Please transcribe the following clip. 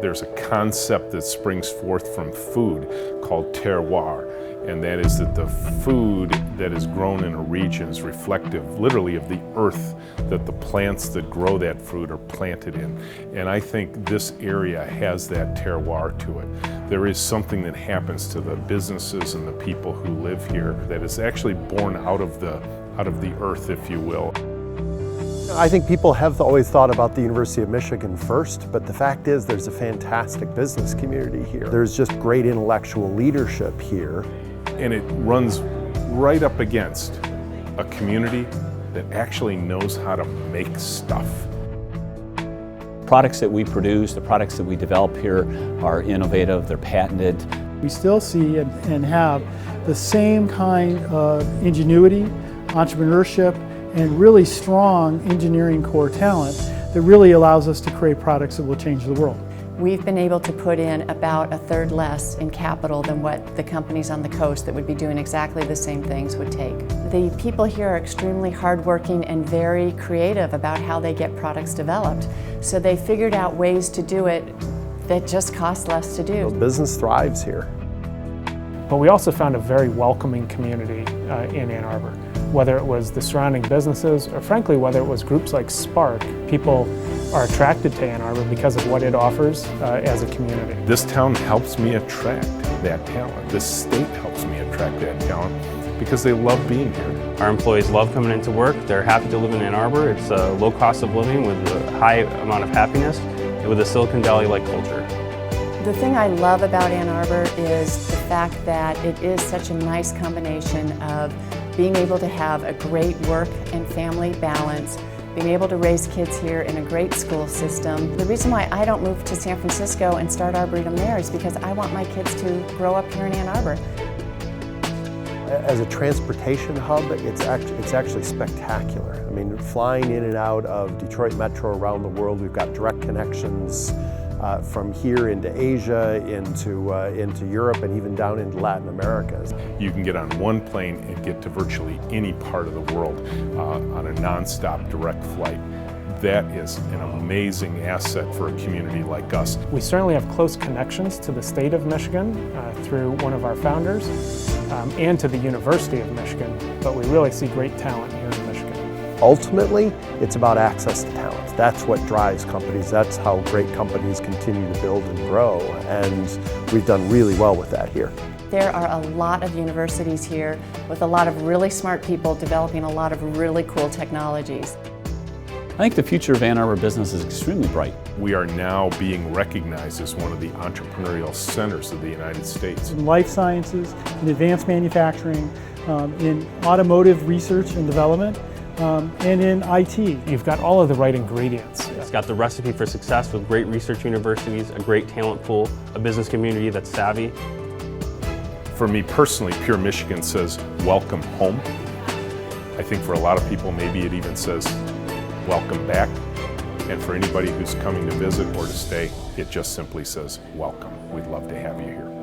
There's a concept that springs forth from food called terroir, and that is that the food that is grown in a region is reflective, literally, of the earth that the plants that grow that food are planted in. And I think this area has that terroir to it. There is something that happens to the businesses and the people who live here that is actually born out of the earth, if you will. I think people have always thought about the University of Michigan first, but the fact is there's a fantastic business community here. There's just great intellectual leadership here. And it runs right up against a community that actually knows how to make stuff. Products that we produce, the products that we develop here are innovative, they're patented. We still see and have the same kind of ingenuity, entrepreneurship, and really strong engineering core talent that really allows us to create products that will change the world. We've been able to put in about a third less in capital than what the companies on the coast that would be doing exactly the same things would take. The people here are extremely hardworking and very creative about how they get products developed. So they figured out ways to do it that just cost less to do. Business thrives here. But we also found a very welcoming community in Ann Arbor. Whether it was the surrounding businesses or frankly whether it was groups like Spark, people are attracted to Ann Arbor because of what it offers as a community. This town helps me attract that talent. This state helps me attract that talent because they love being here. Our employees love coming into work. They're happy to live in Ann Arbor. It's a low cost of living with a high amount of happiness and with a Silicon Valley-like culture. The thing I love about Ann Arbor is the fact that it is such a nice combination of being able to have a great work and family balance, being able to raise kids here in a great school system. The reason why I don't move to San Francisco and start Arboretum there is because I want my kids to grow up here in Ann Arbor. As a transportation hub, it's actually spectacular. I mean, flying in and out of Detroit Metro around the world, we've got direct connections from here into Asia, into Europe, and even down into Latin America. You can get on one plane and get to virtually any part of the world on a non-stop direct flight. That is an amazing asset for a community like us. We certainly have close connections to the state of Michigan through one of our founders and to the University of Michigan, but we really see great talent here in Michigan. Ultimately, it's about access to talent. That's what drives companies. That's how great companies continue to build and grow, and we've done really well with that here. There are a lot of universities here with a lot of really smart people developing a lot of really cool technologies. I think the future of Ann Arbor business is extremely bright. We are now being recognized as one of the entrepreneurial centers of the United States. In life sciences, in advanced manufacturing, in automotive research and development, and in IT. You've got all of the right ingredients. It's got the recipe for success with great research universities, a great talent pool, a business community that's savvy. For me personally, Pure Michigan says, welcome home. I think for a lot of people, maybe it even says, welcome back. And for anybody who's coming to visit or to stay, it just simply says, welcome. We'd love to have you here.